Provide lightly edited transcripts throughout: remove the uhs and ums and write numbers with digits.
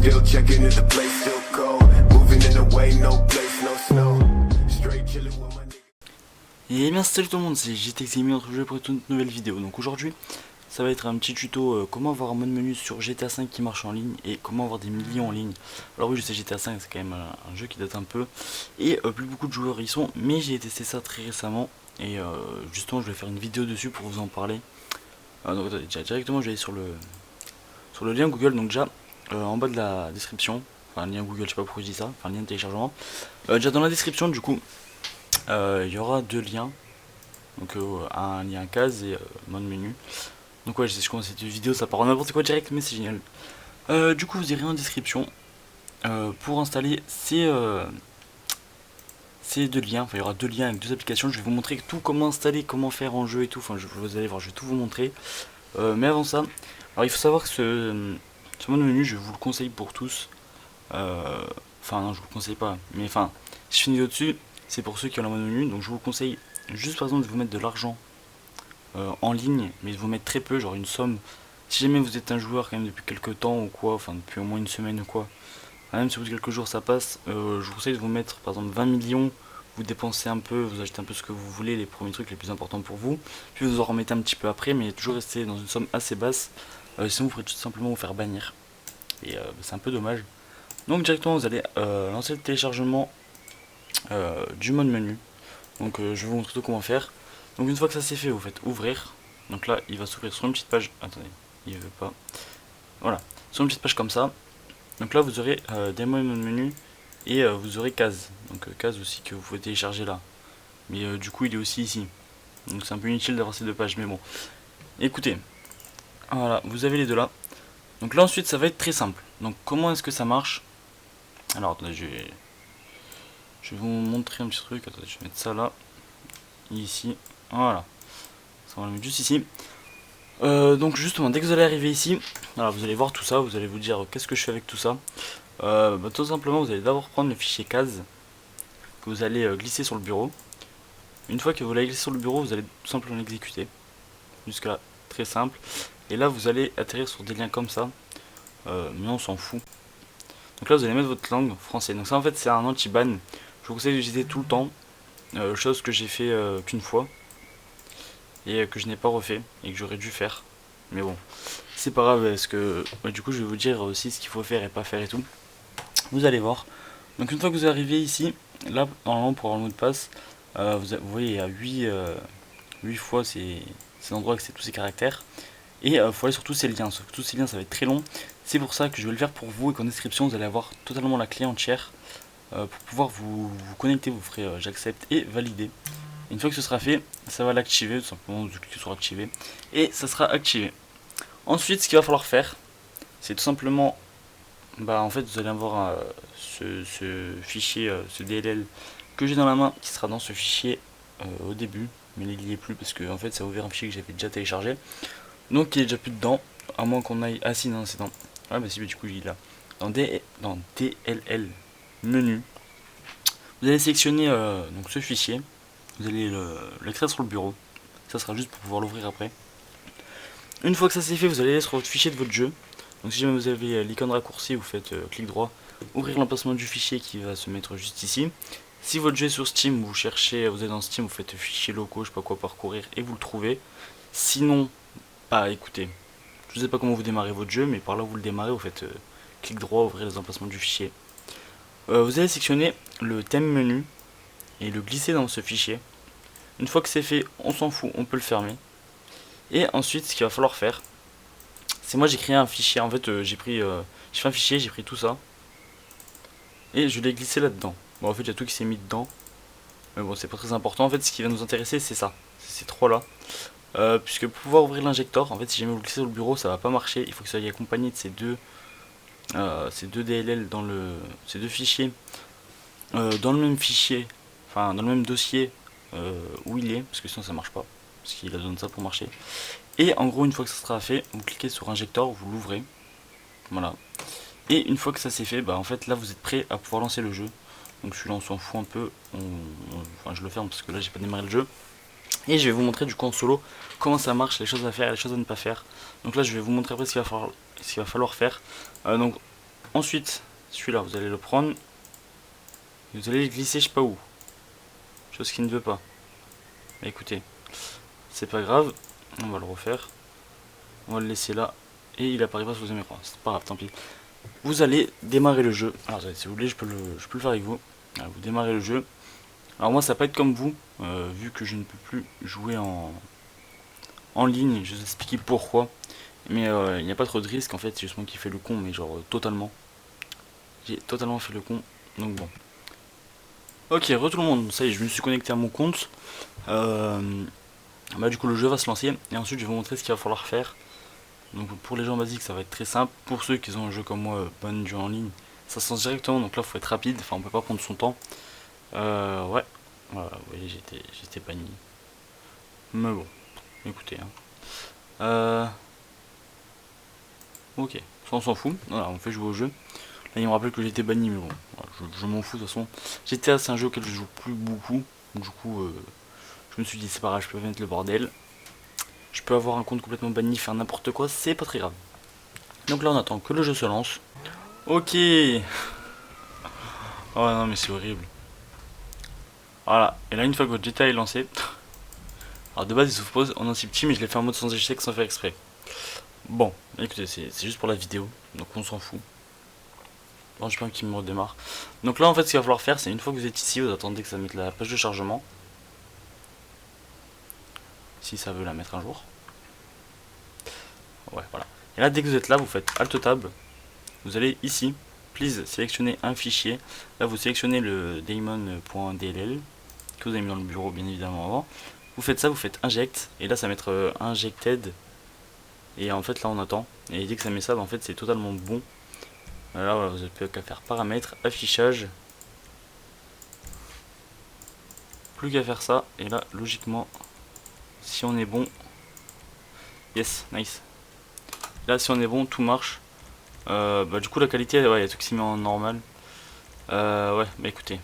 Still checking if the place still cold. Moving in a way, no place, no snow. Straight chilling with my niggas. Et bien salut tout le monde, c'est JTX Gaming, notre jeu pour une nouvelle vidéo. Donc aujourd'hui, ça va être un petit tuto comment avoir un mode menu sur GTA 5 qui marche en ligne et comment avoir des millions en ligne. Alors oui, je sais, GTA 5 c'est quand même un jeu qui date un peu et plus beaucoup de joueurs y sont, mais j'ai testé ça très récemment et justement je vais faire une vidéo dessus pour vous en parler. Donc directement je vais aller sur le lien Google, donc déjà en bas de la description, enfin lien Google, je sais pas pourquoi je dis ça, enfin lien de téléchargement. Déjà dans la description du coup, il y aura deux liens. Donc un lien case et mode menu. Donc ouais, je commence cette vidéo, ça part en n'importe quoi direct, mais c'est génial. Du coup, vous irez en description pour installer ces deux liens. Enfin, il y aura deux liens avec deux applications. Je vais vous montrer tout, comment installer, comment faire en jeu et tout. Enfin, vous allez voir, je vais tout vous montrer. Mais avant ça, alors il faut savoir que ce mode menu, je vous le conseille pour tous. Enfin, non, je vous le conseille pas. Mais enfin, si je fais une vidéo dessus, c'est pour ceux qui ont le mode menu. Donc je vous conseille juste par exemple de vous mettre de l'argent en ligne, mais de vous mettre très peu, genre une somme. Si jamais vous êtes un joueur quand même depuis quelques temps ou quoi, enfin depuis au moins une semaine ou quoi, même si vous quelques jours ça passe, je vous conseille de vous mettre par exemple 20 millions, vous dépensez un peu, vous achetez un peu ce que vous voulez, les premiers trucs les plus importants pour vous, puis vous en remettez un petit peu après, mais toujours rester dans une somme assez basse, sinon vous pourrez tout simplement vous faire bannir. Et c'est un peu dommage. Donc directement vous allez lancer le téléchargement du mode menu. Donc je vais vous montrer tout comment faire. Donc une fois que ça c'est fait, vous faites ouvrir. Donc là il va s'ouvrir sur une petite page. Attendez, il veut pas. Voilà, sur une petite page comme ça. Donc là vous aurez des modes menu et vous aurez case. Donc case aussi que vous pouvez télécharger là. Mais du coup il est aussi ici. Donc c'est un peu inutile d'avoir ces deux pages, mais bon. Écoutez, voilà, vous avez les deux là. Donc là ensuite ça va être très simple. Donc comment est-ce que ça marche? Alors attendez, je vais vous montrer un petit truc. Attendez, je vais mettre ça là. Ici, voilà, ça on va le mettre juste ici. Donc justement dès que vous allez arriver ici, alors vous allez voir tout ça, vous allez vous dire qu'est-ce que je fais avec tout ça. Tout simplement vous allez d'abord prendre le fichier case que vous allez glisser sur le bureau. Une fois que vous l'avez glissé sur le bureau, vous allez tout simplement l'exécuter. Jusque là, très simple. Et là vous allez atterrir sur des liens comme ça, mais on s'en fout. Donc là vous allez mettre votre langue français. Donc ça en fait c'est un anti-ban, je vous conseille d'utiliser tout le temps. Chose que j'ai fait qu'une fois et que je n'ai pas refait et que j'aurais dû faire, mais bon c'est pas grave parce que du coup je vais vous dire aussi ce qu'il faut faire et pas faire et tout, vous allez voir. Donc une fois que vous arrivez ici, là normalement pour avoir le mot de passe, vous voyez il y a 8 fois ces endroits avec tous ces caractères et il faut aller sur tous ces liens, sauf que tous ces liens ça va être très long, c'est pour ça que je vais le faire pour vous et qu'en description vous allez avoir totalement la clé entière. Pour pouvoir vous connecter, vous ferez j'accepte et valider. Une fois que ce sera fait, ça va l'activer, tout simplement, vous cliquez sur activer et ça sera activé. Ensuite, ce qu'il va falloir faire, c'est tout simplement, en fait, vous allez avoir ce fichier, ce DLL que j'ai dans la main, qui sera dans ce fichier au début, mais il n'y est plus parce que en fait, ça a ouvert un fichier que j'avais déjà téléchargé, donc il est déjà plus dedans, à moins qu'on aille. Ah si, non, c'est dans. Ah bah si, mais du coup, il est là. Dans DLL menu, vous allez sélectionner donc ce fichier, vous allez l'extraire sur le bureau, ça sera juste pour pouvoir l'ouvrir après. Une fois que ça c'est fait, vous allez aller sur votre fichier de votre jeu. Donc si jamais vous avez l'icône raccourci, vous faites clic droit, ouvrir l'emplacement du fichier qui va se mettre juste ici. Si votre jeu est sur Steam, vous cherchez, vous êtes dans Steam, vous faites fichier locaux, je sais pas quoi, parcourir et vous le trouvez. Sinon, écoutez, je sais pas comment vous démarrez votre jeu, mais par là où vous le démarrez, vous faites clic droit, ouvrir les emplacements du fichier. Vous allez sélectionner le thème menu et le glisser dans ce fichier. Une fois que c'est fait, on s'en fout, on peut le fermer. Et ensuite, ce qu'il va falloir faire, c'est moi j'ai créé un fichier. En fait, j'ai fait un fichier, j'ai pris tout ça et je l'ai glissé là-dedans. Bon, en fait, il y a tout qui s'est mis dedans, mais bon, c'est pas très important. En fait, ce qui va nous intéresser, c'est ça, c'est ces trois là. Puisque pour pouvoir ouvrir l'injecteur, en fait, si jamais vous le glissez sur le bureau, ça va pas marcher. Il faut que ça soit accompagné de ces deux DLL dans ces deux fichiers dans le même fichier, enfin dans le même dossier où il est, parce que sinon ça marche pas, parce qu'il a besoin de ça pour marcher. Et en gros, une fois que ça sera fait, vous cliquez sur injecteur, vous l'ouvrez, voilà. Et une fois que ça c'est fait, en fait là vous êtes prêt à pouvoir lancer le jeu. Donc celui-là on s'en fout un peu, enfin je le ferme parce que là j'ai pas démarré le jeu. Et je vais vous montrer du coup en solo comment ça marche, les choses à faire et les choses à ne pas faire. Donc là je vais vous montrer après ce qu'il va falloir faire. Donc Ensuite, celui-là, vous allez le prendre. Et vous allez le glisser je sais pas où. Chose qui ne veut pas. Mais écoutez, c'est pas grave. On va le refaire. On va le laisser là. Et il apparaît pas sur vos écrans. C'est pas grave, tant pis. Vous allez démarrer le jeu. Alors si vous voulez, je peux le faire avec vous. Alors, vous démarrez le jeu. Alors moi ça va pas être comme vous. Vu que je ne peux plus jouer en ligne. Je vais vous expliquer pourquoi. Mais il n'y a pas trop de risque en fait. C'est juste moi qui fais le con. Mais genre totalement. J'ai totalement fait le con. Donc bon. Ok, tout le monde. Ça y est, je me suis connecté à mon compte. Bah du coup le jeu va se lancer. Et ensuite je vais vous montrer ce qu'il va falloir faire. Donc pour les gens basiques ça va être très simple. Pour ceux qui ont un jeu comme moi, pas de jeu en ligne, ça se lance directement. Donc là faut être rapide, enfin on peut pas prendre son temps. Ouais, voilà, vous voyez j'étais banni. Mais bon, écoutez. Ok, ça on s'en fout. Voilà, on fait jouer au jeu. Là il me rappelle que j'étais banni, mais bon, voilà, je m'en fous de toute façon. GTA c'est un jeu auquel je joue plus beaucoup. Du coup je me suis dit c'est pas grave, je peux mettre le bordel. Je peux avoir un compte complètement banni, faire n'importe quoi, c'est pas très grave. Donc là on attend que le jeu se lance. Ok. Oh non mais c'est horrible. Voilà, et là une fois que votre GTA est lancé. Alors de base il s'ouvre pause en un petit mais je l'ai fait en mode sans échec sans faire exprès. Bon, écoutez, c'est juste pour la vidéo, donc on s'en fout. Bon, j'ai pas qu'il me redémarre. Donc là en fait ce qu'il va falloir faire c'est une fois que vous êtes ici, vous attendez que ça mette la page de chargement. Si ça veut la mettre un jour. Ouais, voilà. Et là, dès que vous êtes là, vous faites Alt Tab. Vous allez ici, please, sélectionner un fichier. Là, vous sélectionnez le daemon.dll que vous avez mis dans le bureau, bien évidemment, avant. Vous faites ça, vous faites Inject. Et là, ça va mettre Injected. Et en fait, là, on attend. Et dès que ça met ça, bah, en fait, c'est totalement bon. Là, voilà, vous n'avez plus qu'à faire Paramètres, Affichage. Plus qu'à faire ça. Et là, logiquement, si on est bon. Yes, nice. Là, si on est bon, tout marche. Bah, du coup, la qualité, ouais, il y a tout qui s'y met en normal. Ouais, bah écoutez.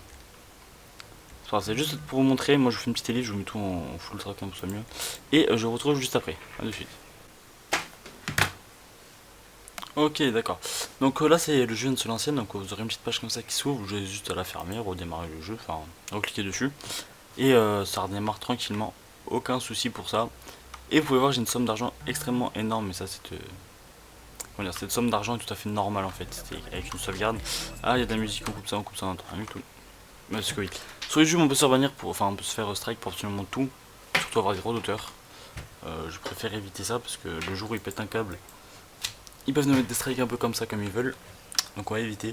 C'est juste pour vous montrer. Moi, je vous fais une petite élite, je vous mets tout en full track pour que ce soit mieux. Et je vous retrouve juste après. A de suite. Ok, d'accord. Donc là, c'est le jeu de se lancer. Donc vous aurez une petite page comme ça qui s'ouvre. Vous avez juste à la fermer, redémarrer le jeu, enfin, recliquer dessus. Et ça redémarre tranquillement. Aucun souci pour ça. Et vous pouvez voir, j'ai une somme d'argent extrêmement énorme. Mais ça, cette somme d'argent est tout à fait normale en fait, avec une sauvegarde. Ah, il y a de la musique, on coupe ça dans rien du tout. Mais parce que oui. Sur YouTube, on peut se faire bannir pour. Enfin, on peut se faire strike pour absolument tout. Surtout avoir des droits d'auteur. Je préfère éviter ça parce que le jour où ils pètent un câble, ils peuvent nous mettre des strikes un peu comme ça, comme ils veulent. Donc, on va éviter.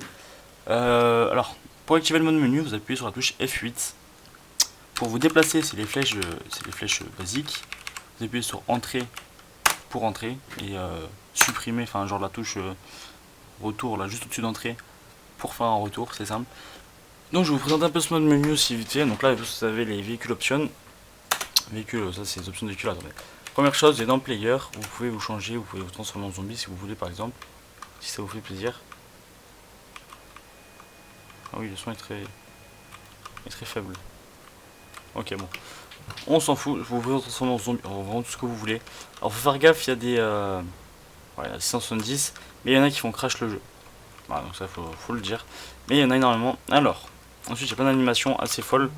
Alors, pour activer le mode menu, vous appuyez sur la touche F8. Pour vous déplacer, c'est les flèches basiques. Vous appuyez sur Entrée pour entrer et supprimer, enfin genre la touche retour là juste au-dessus d'entrée pour faire un retour, c'est simple. Donc je vais vous présenter un peu ce mode menu aussi vite fait. Donc là vous avez les véhicules options. Véhicules, ça c'est les options de véhicules. Attendez. Première chose, vous êtes dans le player, vous pouvez vous changer, vous pouvez vous transformer en zombie si vous voulez par exemple, si ça vous fait plaisir. Ah oui, le son est très faible. Ok, bon. On s'en fout, vous pouvez vous transformer en zombie, vraiment tout ce que vous voulez. Alors faut faire gaffe, il y a des... ouais, 670, mais il y en a qui font crash le jeu. Voilà, donc ça faut le dire. Mais il y en a énormément. Alors, ensuite il y a plein d'animations assez folles.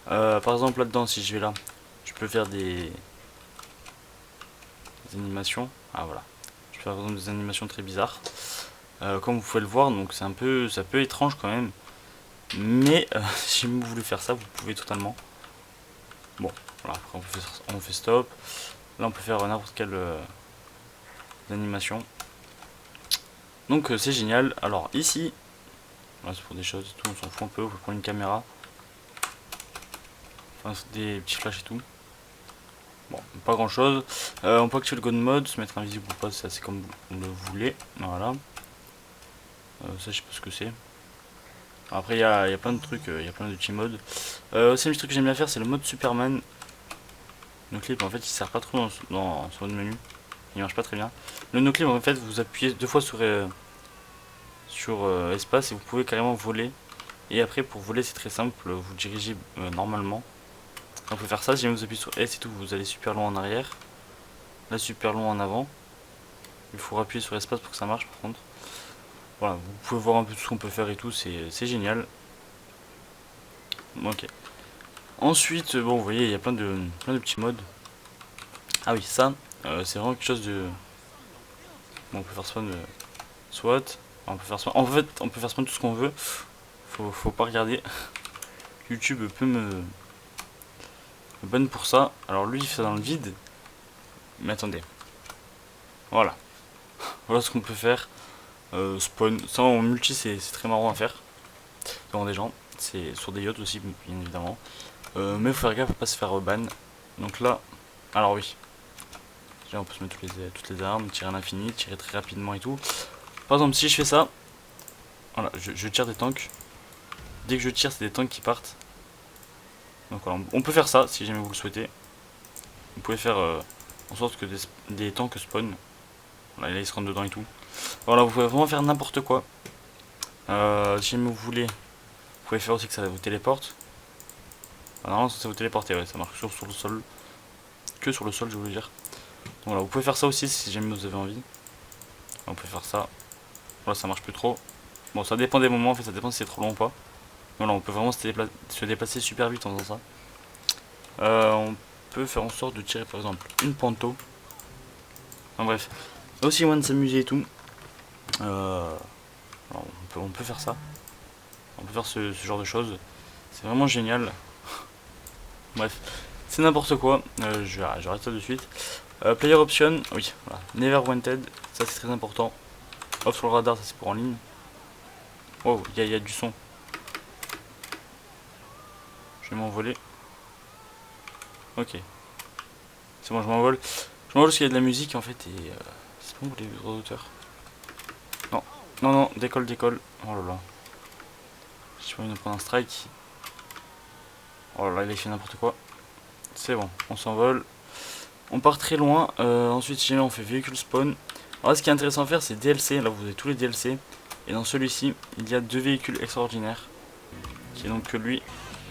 Par exemple là-dedans, si je vais là, je peux faire des animations. Ah voilà. Je peux faire par exemple des animations très bizarres. Comme vous pouvez le voir, donc c'est un peu étrange quand même. Mais si vous voulez faire ça, vous pouvez totalement. Bon, voilà, après on fait stop. Là on peut faire n'importe quelle animation. Donc c'est génial. Alors ici, là c'est pour des choses et tout, on s'en fout un peu. On peut prendre une caméra, enfin des petits flashs et tout. Bon, pas grand chose. On peut activer le God mode, se mettre invisible ou pas, c'est assez comme vous le voulez. Voilà. Ça je sais pas ce que c'est. Après il y a plein de trucs, il y a plein de petits modes. Aussi un petit truc que j'aime bien faire, c'est le mode Superman. Le clip en fait il sert pas trop dans son menu. Il marche pas très bien. Le no-clip en fait vous appuyez deux fois sur espace et vous pouvez carrément voler. Et après pour voler c'est très simple, vous dirigez normalement. On peut faire ça, si jamais vous appuyez sur S et tout, vous allez super loin en arrière. Là super loin en avant. Il faut appuyer sur espace pour que ça marche par contre. Voilà, vous pouvez voir un peu tout ce qu'on peut faire et tout, c'est génial. Ok. Ensuite, bon, vous voyez, il y a plein de petits modes. Ah oui, ça, c'est vraiment quelque chose de... Bon, on peut faire spawn SWAT. On peut faire spawn... En fait, on peut faire spawn tout ce qu'on veut. Faut pas regarder. YouTube peut me ban pour ça. Alors lui, il fait ça dans le vide. Mais attendez. Voilà. Voilà ce qu'on peut faire. Spawn. Ça, en multi, c'est très marrant à faire. Devant des gens. C'est sur des yachts aussi, bien évidemment. Mais faut faire gaffe à pas se faire ban. Donc là, alors oui. Déjà, on peut se mettre toutes les armes, tirer à l'infini, tirer très rapidement et tout. Par exemple, si je fais ça, voilà, je tire des tanks. Dès que je tire, c'est des tanks qui partent. Donc voilà, on peut faire ça si jamais vous le souhaitez. Vous pouvez faire en sorte que des tanks spawn. Voilà, là ils se rentrent dedans et tout. Voilà, vous pouvez vraiment faire n'importe quoi. Si jamais vous voulez, vous pouvez faire aussi que ça vous téléporte. Normalement ça vous téléporter, ouais, ça marche sur le sol. Que sur le sol, je voulais dire. Donc voilà, vous pouvez faire ça aussi si jamais vous avez envie. On peut faire ça. Voilà, ça marche plus trop. Bon, ça dépend des moments, en fait, ça dépend si c'est trop long ou pas. Voilà, on peut vraiment se déplacer super vite en faisant ça. On peut faire en sorte de tirer par exemple une panto. Enfin bref, aussi moyen de s'amuser et tout. Alors, on peut faire ça. On peut faire ce genre de choses. C'est vraiment génial. Bref, c'est n'importe quoi. J'arrête ça de suite. Player option, oui, voilà. Never wanted, ça c'est très important. Off sur le radar, ça c'est pour en ligne. Oh, il y a du son. Je vais m'envoler. Ok. C'est bon, je m'envole. Je m'envole parce qu'il y a de la musique en fait et c'est bon, les droits d'auteur. Non, non, non, décolle. Oh là là. J'ai pas envie de prendre un strike. Oh là là, il a fait n'importe quoi. C'est bon, on s'envole. On part très loin. Ensuite, si jamais on fait véhicule spawn. Alors là, ce qui est intéressant à faire, c'est DLC. Là, vous avez tous les DLC. Et dans celui-ci, il y a 2 véhicules extraordinaires. Qui est donc que lui.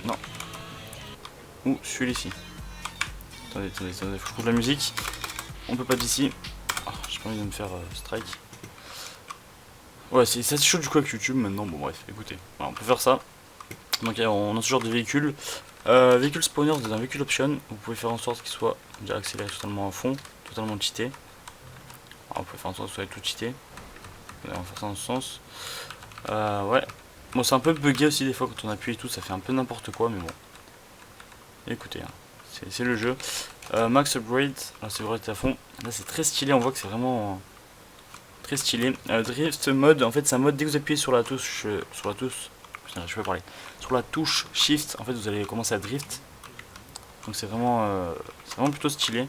Non. Ou celui-ci. Attendez, faut que je trouve la musique. On peut pas d'ici. Oh, j'ai pas envie de me faire strike. Ouais, ça se chaud du coup avec YouTube maintenant. Bon, bref, écoutez. Voilà, on peut faire ça. Donc, on a ce genre de véhicule. Véhicule spawner, vous avez un véhicule option. Vous pouvez faire en sorte qu'il soit déjà accéléré totalement à fond, totalement cheaté. Alors, vous pouvez faire en sorte qu'il soit tout cheaté. On va faire ça dans ce sens. Ouais. Bon, c'est un peu bugué aussi des fois quand on appuie et tout, ça fait un peu n'importe quoi, mais bon. Écoutez, hein, c'est le jeu. Max upgrade, alors c'est upgrade à fond. Là, c'est très stylé, on voit que c'est vraiment très stylé. Drift mode, en fait, c'est un mode dès que vous appuyez sur la touche, putain, je peux parler. Sur la touche Shift, en fait, vous allez commencer à drift. Donc c'est vraiment plutôt stylé.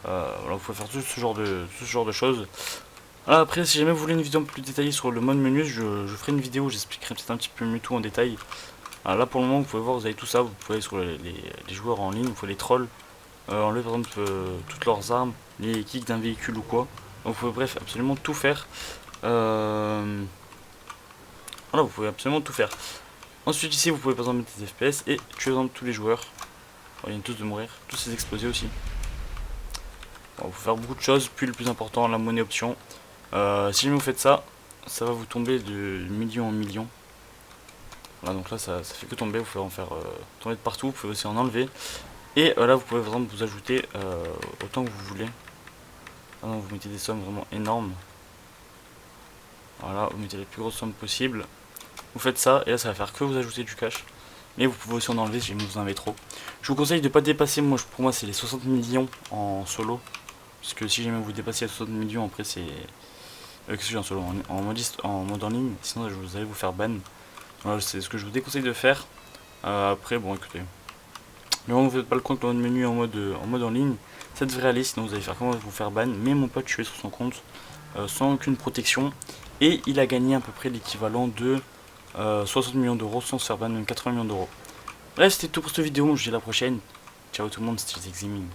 Voilà, vous pouvez faire tout ce genre de choses. Alors après, si jamais vous voulez une vidéo un peu plus détaillée sur le mode menu, je ferai une vidéo où j'expliquerai peut-être un petit peu mieux tout en détail. Alors là, pour le moment, vous pouvez voir, vous avez tout ça. Vous pouvez aller sur les joueurs en ligne, vous pouvez les trolls, enlever par exemple toutes leurs armes, les kicks d'un véhicule ou quoi. Donc vous pouvez bref absolument tout faire. Voilà, vous pouvez absolument tout faire. Ensuite ici, vous pouvez par exemple mettre des FPS et tuer par exemple tous les joueurs. Ils viennent tous de mourir, tous ces explosés aussi. Bon, vous pouvez faire beaucoup de choses, puis le plus important, la monnaie option. Si jamais vous faites ça, ça va vous tomber de million en million. Voilà, donc là ça fait que tomber, vous pouvez en faire tomber de partout, vous pouvez aussi en enlever. Et là vous pouvez par exemple vous ajouter autant que vous voulez. Ah non, vous mettez des sommes vraiment énormes. Voilà, vous mettez les plus grosses sommes possibles. Vous faites ça, et là ça va faire que vous ajouter du cash. Mais vous pouvez aussi en enlever si vous en avez trop. Je vous conseille de ne pas dépasser, pour moi c'est les 60 millions en solo. Parce que si jamais vous dépassez les 60 millions, après c'est... qu'est-ce que je dis en solo, en mode en ligne, sinon vous allez vous faire ban. Voilà, c'est ce que je vous déconseille de faire. Après, bon écoutez. Mais bon, vous faites pas le compte le mode menu en mode en ligne. Ça devrait aller, sinon vous allez faire comment vous faire ban. Mais mon pote tué sur son compte, sans aucune protection. Et il a gagné à peu près l'équivalent de 60 millions d'euros sans se faire ban, même 80 millions d'euros. Bref, c'était tout pour cette vidéo, je vous dis à la prochaine. Ciao tout le monde, c'était Eximing.